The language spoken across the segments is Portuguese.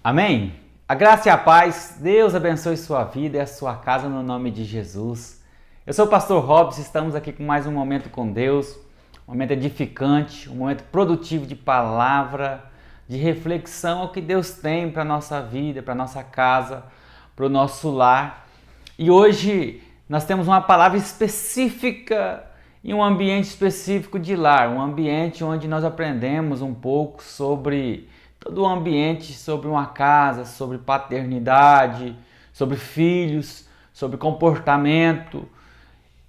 Amém? A graça e a paz, Deus abençoe sua vida e a sua casa no nome de Jesus. Eu sou o pastor Robson, estamos aqui com mais um momento com Deus, um momento edificante, um momento produtivo de palavra, de reflexão ao que Deus tem para a nossa vida, para a nossa casa, para o nosso lar. E hoje nós temos uma palavra específica em um ambiente específico de lar, um ambiente onde nós aprendemos um pouco sobre todo o ambiente, sobre uma casa, sobre paternidade, sobre filhos, sobre comportamento,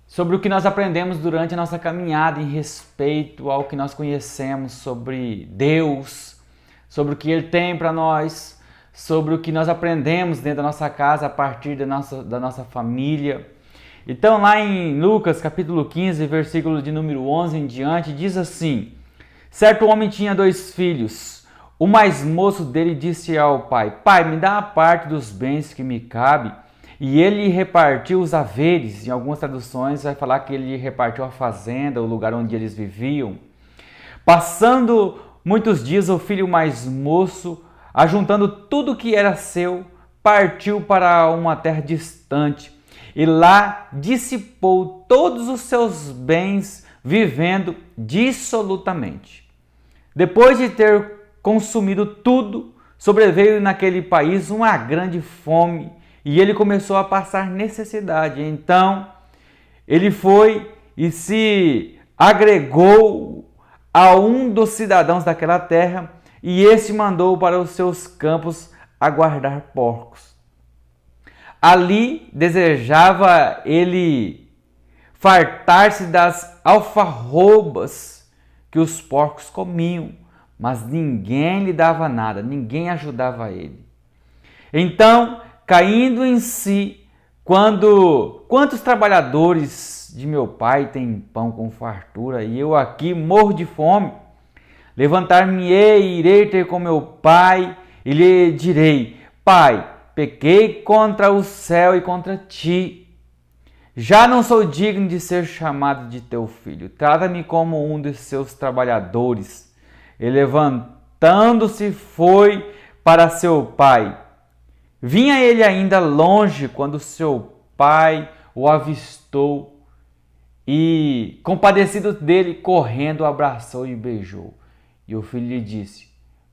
sobre o que nós aprendemos durante a nossa caminhada em respeito ao que nós conhecemos sobre Deus, sobre o que Ele tem para nós, sobre o que nós aprendemos dentro da nossa casa a partir da nossa família. Então lá em Lucas capítulo 15, versículo de número 11 em diante, diz assim: certo homem tinha 2 filhos. O mais moço dele disse ao pai: Pai, me dá a parte dos bens que me cabe. E ele repartiu os haveres. Em algumas traduções vai falar que ele repartiu a fazenda, o lugar onde eles viviam. Passando muitos dias, o filho mais moço, ajuntando tudo que era seu, partiu para uma terra distante. E lá dissipou todos os seus bens, vivendo dissolutamente. Depois de ter consumido tudo, sobreveio naquele país uma grande fome e ele começou a passar necessidade. Então ele foi e se agregou a um dos cidadãos daquela terra, e esse mandou para os seus campos a guardar porcos. Ali desejava ele fartar-se das alfarrobas que os porcos comiam, mas ninguém lhe dava nada, ninguém ajudava ele. Então, caindo em si, quantos trabalhadores de meu pai têm pão com fartura e eu aqui morro de fome? Levantar-me-ei e irei ter com meu pai e lhe direi: Pai, pequei contra o céu e contra ti. Já não sou digno de ser chamado de teu filho. Trata-me como um dos seus trabalhadores. E levantando-se foi para seu pai. Vinha ele ainda longe quando seu pai o avistou e, compadecido dele, correndo, o abraçou e o beijou. E o filho lhe disse: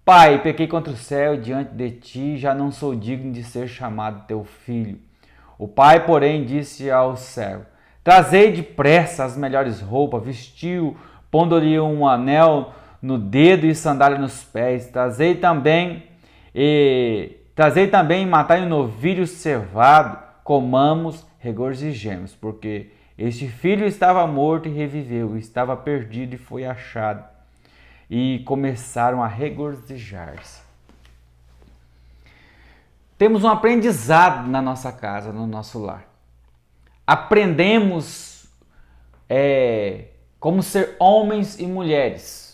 Pai, pequei contra o céu e diante de ti, já não sou digno de ser chamado teu filho. O pai, porém, disse ao servo: Trazei depressa as melhores roupas, vestiu, pondo-lhe um anel no dedo e sandália nos pés. Trazei também e matai um novilho cevado, comamos, regozijemos, porque este filho estava morto e reviveu, estava perdido e foi achado. E começaram a regozijar-se. Temos um aprendizado na nossa casa, no nosso lar. Aprendemos como ser homens e mulheres.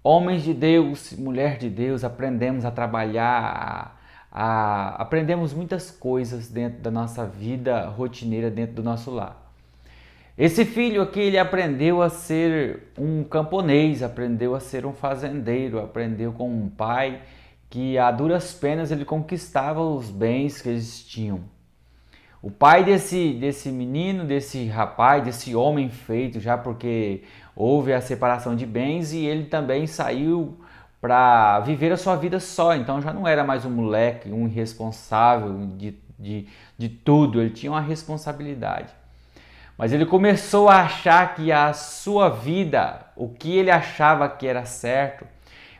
Homens de Deus, mulher de Deus, aprendemos a trabalhar, aprendemos muitas coisas dentro da nossa vida rotineira, dentro do nosso lar. Esse filho aqui, ele aprendeu a ser um camponês, aprendeu a ser um fazendeiro, aprendeu com um pai que a duras penas ele conquistava os bens que eles tinham. O pai desse menino, desse rapaz, desse homem feito, já porque houve a separação de bens e ele também saiu para viver a sua vida só. Então já não era mais um moleque, um irresponsável de tudo, ele tinha uma responsabilidade. Mas ele começou a achar que a sua vida, o que ele achava que era certo,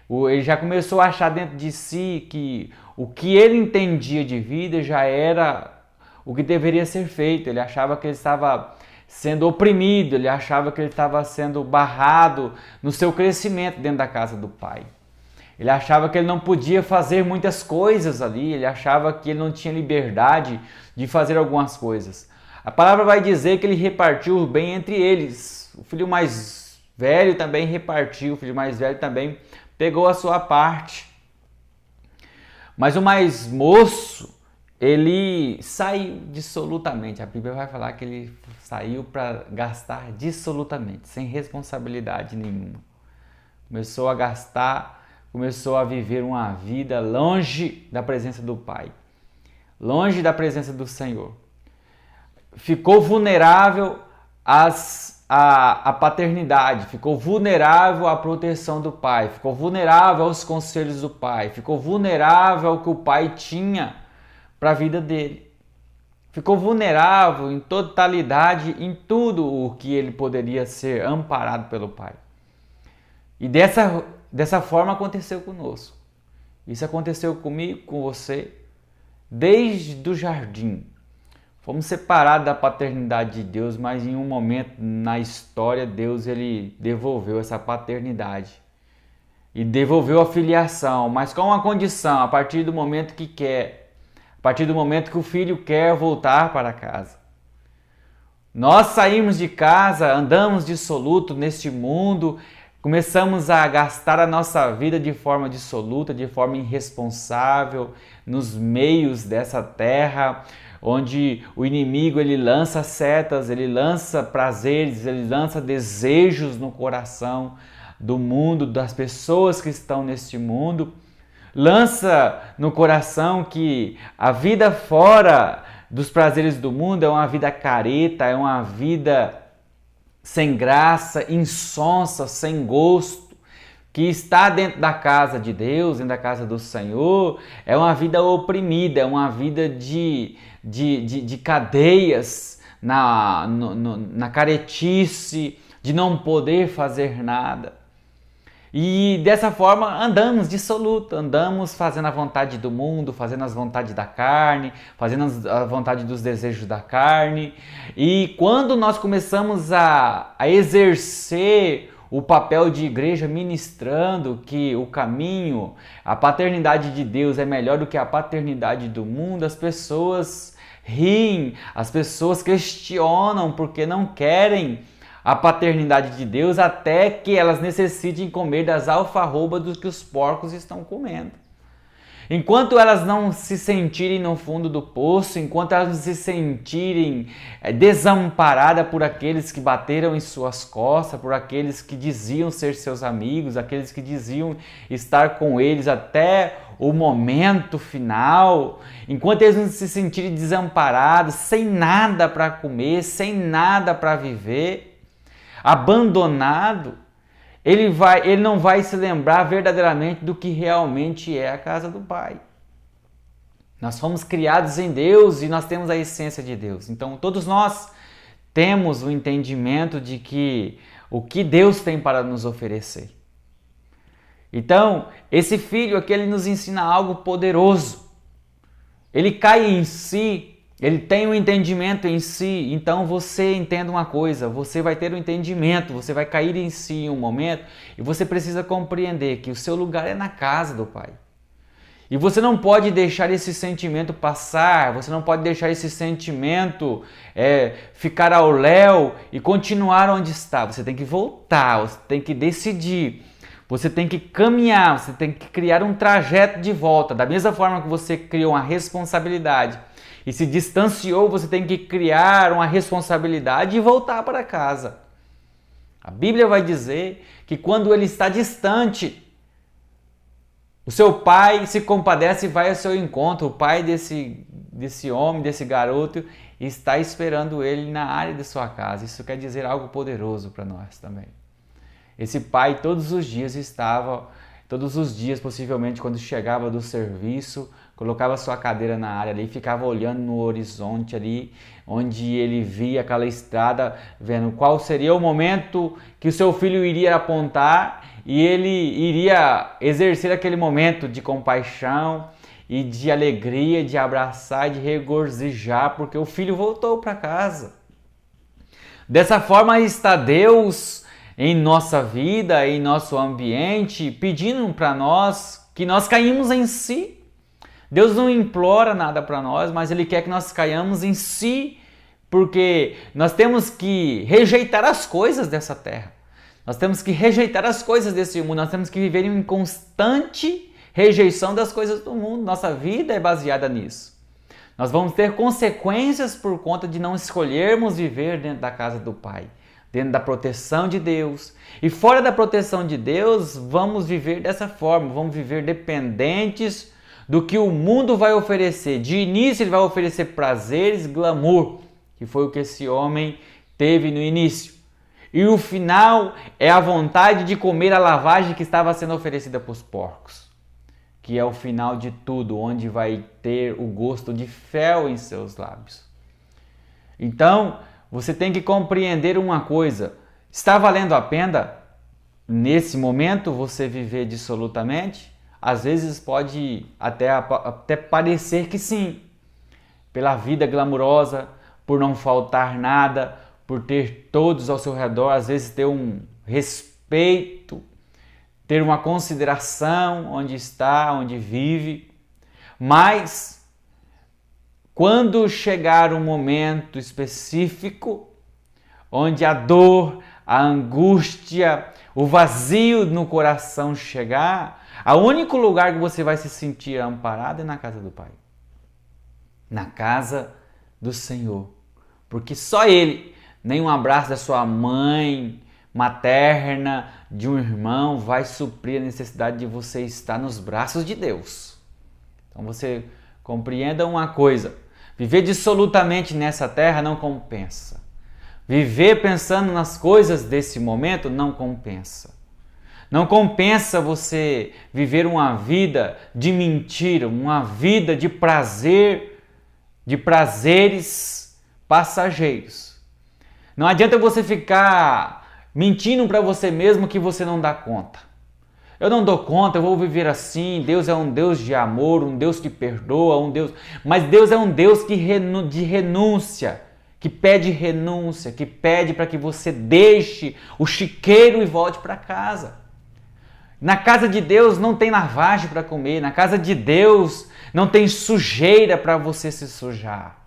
ele já começou a achar dentro de si que o que ele entendia de vida já era o que deveria ser feito. Ele achava que ele estava sendo oprimido, ele achava que ele estava sendo barrado no seu crescimento dentro da casa do pai. Ele achava que ele não podia fazer muitas coisas ali, ele achava que ele não tinha liberdade de fazer algumas coisas. A palavra vai dizer que ele repartiu o bem entre eles. O filho mais velho também repartiu, o filho mais velho também pegou a sua parte. Mas o mais moço, ele saiu dissolutamente. A Bíblia vai falar que ele saiu para gastar dissolutamente, sem responsabilidade nenhuma. Começou a gastar começou a viver uma vida longe da presença do Pai, longe da presença do Senhor. Ficou vulnerável à paternidade, ficou vulnerável à proteção do Pai, ficou vulnerável aos conselhos do Pai, ficou vulnerável ao que o Pai tinha para a vida dele. Ficou vulnerável em totalidade em tudo o que ele poderia ser amparado pelo Pai. E dessa forma aconteceu conosco. Isso aconteceu comigo, com você, desde o jardim. Fomos separados da paternidade de Deus, mas em um momento na história, Deus ele devolveu essa paternidade. E devolveu a filiação, mas com uma condição, a partir do momento que quer. A partir do momento que o filho quer voltar para casa. Nós saímos de casa, andamos dissoluto neste mundo, começamos a gastar a nossa vida de forma dissoluta, de forma irresponsável, nos meios dessa terra, onde o inimigo ele lança setas, ele lança prazeres, ele lança desejos no coração do mundo, das pessoas que estão neste mundo. Lança no coração que a vida fora dos prazeres do mundo é uma vida careta, é uma vida sem graça, insonsa, sem gosto, que está dentro da casa de Deus, dentro da casa do Senhor, é uma vida oprimida, é uma vida de cadeias, na caretice, de não poder fazer nada. E dessa forma andamos dissoluto, andamos fazendo a vontade do mundo, fazendo as vontades da carne, fazendo a vontade dos desejos da carne. E quando nós começamos a exercer o papel de igreja ministrando que o caminho, a paternidade de Deus é melhor do que a paternidade do mundo, as pessoas riem, as pessoas questionam porque não querem a paternidade de Deus até que elas necessitem comer das alfarrobas dos que os porcos estão comendo. Enquanto elas não se sentirem no fundo do poço, enquanto elas não se sentirem desamparadas por aqueles que bateram em suas costas, por aqueles que diziam ser seus amigos, aqueles que diziam estar com eles até o momento final, enquanto eles não se sentirem desamparados, sem nada para comer, sem nada para viver, abandonado, ele não vai se lembrar verdadeiramente do que realmente é a casa do Pai. Nós fomos criados em Deus e nós temos a essência de Deus. Então todos nós temos o entendimento de que o que Deus tem para nos oferecer. Então esse filho aqui ele nos ensina algo poderoso. Ele cai em si. Ele tem um entendimento em si, então você entenda uma coisa, você vai ter um entendimento, você vai cair em si em um momento e você precisa compreender que o seu lugar é na casa do Pai. E você não pode deixar esse sentimento passar, você não pode deixar esse sentimento ficar ao léu e continuar onde está. Você tem que voltar, você tem que decidir, você tem que caminhar, você tem que criar um trajeto de volta. Da mesma forma que você criou uma responsabilidade e se distanciou, você tem que criar uma responsabilidade e voltar para casa. A Bíblia vai dizer que quando ele está distante, o seu pai se compadece e vai ao seu encontro. O pai desse homem, desse garoto, está esperando ele na área de sua casa. Isso quer dizer algo poderoso para nós também. Esse pai todos os dias, possivelmente quando chegava do serviço, colocava sua cadeira na área ali, ficava olhando no horizonte ali, onde ele via aquela estrada, vendo qual seria o momento que o seu filho iria apontar e ele iria exercer aquele momento de compaixão e de alegria, de abraçar e de regozijar, porque o filho voltou para casa. Dessa forma está Deus em nossa vida, em nosso ambiente, pedindo para nós que nós caímos em si. Deus não implora nada para nós, mas Ele quer que nós caiamos em si, porque nós temos que rejeitar as coisas dessa terra. Nós temos que rejeitar as coisas desse mundo, nós temos que viver em constante rejeição das coisas do mundo. Nossa vida é baseada nisso. Nós vamos ter consequências por conta de não escolhermos viver dentro da casa do Pai. dentro da proteção de Deus. E fora da proteção de Deus, vamos viver dessa forma, vamos viver dependentes do que o mundo vai oferecer. De início ele vai oferecer prazeres, glamour, que foi o que esse homem teve no início. E o final é a vontade de comer a lavagem que estava sendo oferecida para os porcos, que é o final de tudo, onde vai ter o gosto de fel em seus lábios. Então, você tem que compreender uma coisa: está valendo a pena, nesse momento, você viver dissolutamente? Às vezes pode até parecer que sim, pela vida glamurosa, por não faltar nada, por ter todos ao seu redor, às vezes ter um respeito, ter uma consideração onde está, onde vive. Mas quando chegar um momento específico, onde a dor, a angústia, o vazio no coração chegar, o único lugar que você vai se sentir amparado é na casa do Pai, na casa do Senhor, porque só Ele, nem um abraço da sua mãe materna, de um irmão, vai suprir a necessidade de você estar nos braços de Deus. Então você compreenda uma coisa: viver dissolutamente nessa terra não compensa. Viver pensando nas coisas desse momento não compensa. Não compensa você viver uma vida de mentira, uma vida de prazer, de prazeres passageiros. Não adianta você ficar mentindo para você mesmo que você não dá conta. Eu não dou conta, eu vou viver assim. Deus é um Deus de amor, um Deus que perdoa, um Deus... Mas Deus é um Deus de renúncia, que pede renúncia, que pede para que você deixe o chiqueiro e volte para casa. Na casa de Deus não tem lavagem para comer, na casa de Deus não tem sujeira para você se sujar.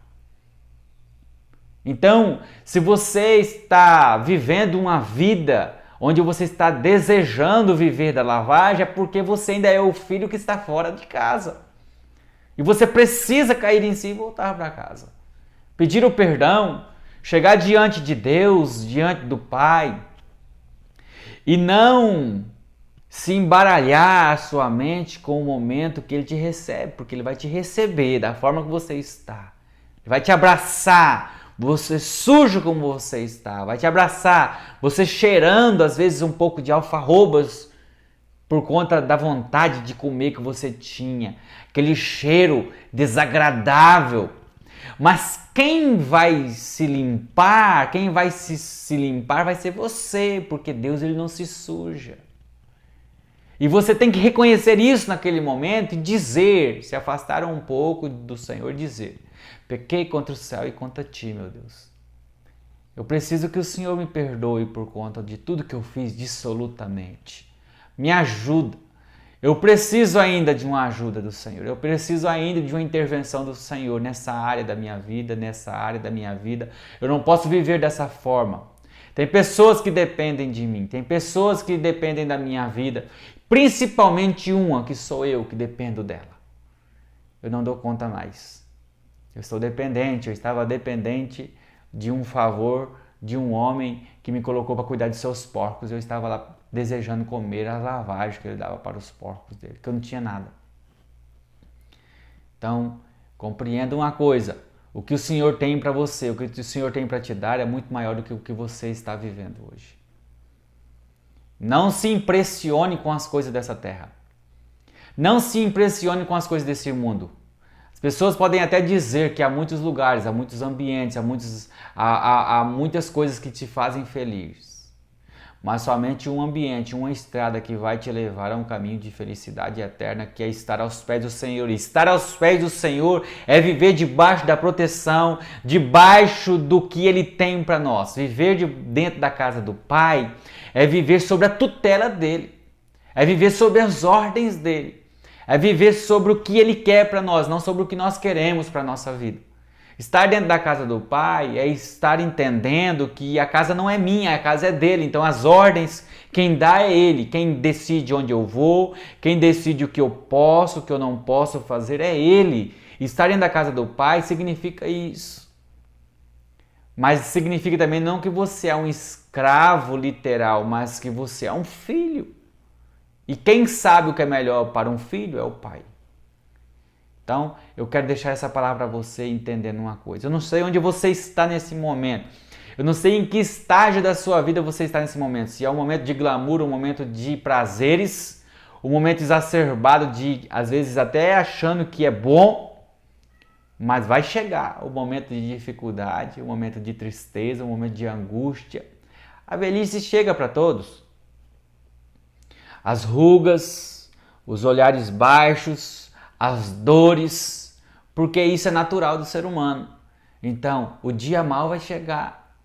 Então, se você está vivendo uma vida onde você está desejando viver da lavagem, é porque você ainda é o filho que está fora de casa. E você precisa cair em si e voltar para casa. Pedir o perdão, chegar diante de Deus, diante do Pai, e não se embaralhar a sua mente com o momento que Ele te recebe, porque Ele vai te receber da forma que você está. Ele vai te abraçar, você sujo como você está, vai te abraçar, você cheirando às vezes um pouco de alfarrobas por conta da vontade de comer que você tinha, aquele cheiro desagradável. Mas quem vai se limpar, quem vai se limpar vai ser você, porque Deus ele não se suja. E você tem que reconhecer isso naquele momento e dizer, se afastar um pouco do Senhor, dizer: pequei contra o céu e contra ti, meu Deus. Eu preciso que o Senhor me perdoe por conta de tudo que eu fiz dissolutamente. Me ajuda. Eu preciso ainda de uma ajuda do Senhor. Eu preciso ainda de uma intervenção do Senhor nessa área da minha vida, nessa área da minha vida. Eu não posso viver dessa forma. Tem pessoas que dependem de mim, tem pessoas que dependem da minha vida, principalmente uma que sou eu, que dependo dela. Eu não dou conta mais. Eu estou dependente, eu estava dependente de um favor de um homem que me colocou para cuidar de seus porcos. Eu estava lá desejando comer a lavagem que ele dava para os porcos dele, que eu não tinha nada. Então, compreenda uma coisa: o que o Senhor tem para você, o que o Senhor tem para te dar é muito maior do que o que você está vivendo hoje. Não se impressione com as coisas dessa terra. Não se impressione com as coisas desse mundo. As pessoas podem até dizer que há muitos lugares, há muitos ambientes, há muitas coisas que te fazem feliz. Mas somente um ambiente, uma estrada que vai te levar a um caminho de felicidade eterna, que é estar aos pés do Senhor. E estar aos pés do Senhor é viver debaixo da proteção, debaixo do que Ele tem para nós. Viver dentro da casa do Pai é viver sobre a tutela dEle, é viver sobre as ordens dEle, é viver sobre o que Ele quer para nós, não sobre o que nós queremos para a nossa vida. Estar dentro da casa do Pai é estar entendendo que a casa não é minha, a casa é dele. Então as ordens, quem dá é ele. Quem decide onde eu vou, quem decide o que eu posso, o que eu não posso fazer é ele. Estar dentro da casa do Pai significa isso. Mas significa também não que você é um escravo literal, mas que você é um filho. E quem sabe o que é melhor para um filho é o pai. Então, eu quero deixar essa palavra para você entendendo uma coisa. Eu não sei onde você está nesse momento. Eu não sei em que estágio da sua vida você está nesse momento. Se é um momento de glamour, um momento de prazeres, um momento exacerbado de, às vezes, até achando que é bom. Mas vai chegar o momento de dificuldade, o momento de tristeza, o momento de angústia. A velhice chega para todos. As rugas, os olhares baixos, as dores, porque isso é natural do ser humano. Então, o dia mau vai chegar.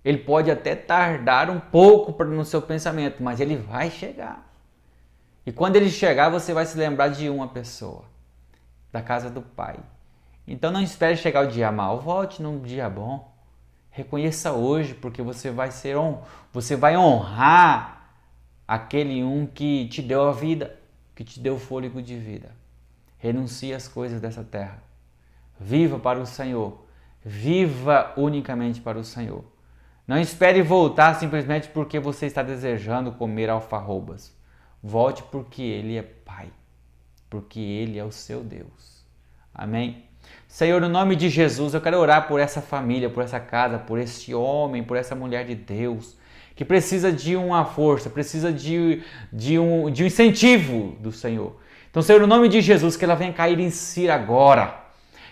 Ele pode até tardar um pouco no seu pensamento, mas ele vai chegar. E quando ele chegar, você vai se lembrar de uma pessoa, da casa do Pai. Então não espere chegar o dia mau, volte num dia bom. Reconheça hoje, porque você vai honrar aquele que te deu a vida, que te deu o fôlego de vida. Renuncie às coisas dessa terra. Viva para o Senhor. Viva unicamente para o Senhor. Não espere voltar simplesmente porque você está desejando comer alfarrobas. Volte porque Ele é Pai, porque Ele é o seu Deus. Amém? Senhor, no nome de Jesus, eu quero orar por essa família, por essa casa, por esse homem, por essa mulher de Deus, que precisa de uma força, precisa de um incentivo do Senhor. Então, Senhor, no nome de Jesus, que ela venha cair em si agora,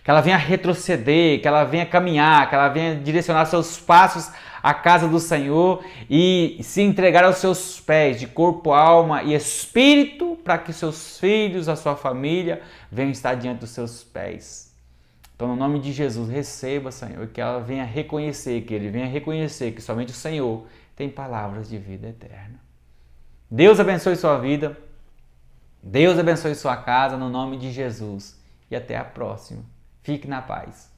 que ela venha retroceder, que ela venha caminhar, que ela venha direcionar seus passos à casa do Senhor e se entregar aos seus pés, de corpo, alma e espírito, para que seus filhos, a sua família, venham estar diante dos seus pés. Então, no nome de Jesus, receba, Senhor, que ela venha reconhecer, que ele venha reconhecer que somente o Senhor tem palavras de vida eterna. Deus abençoe sua vida, Deus abençoe sua casa, no nome de Jesus. E até a próxima. Fique na paz.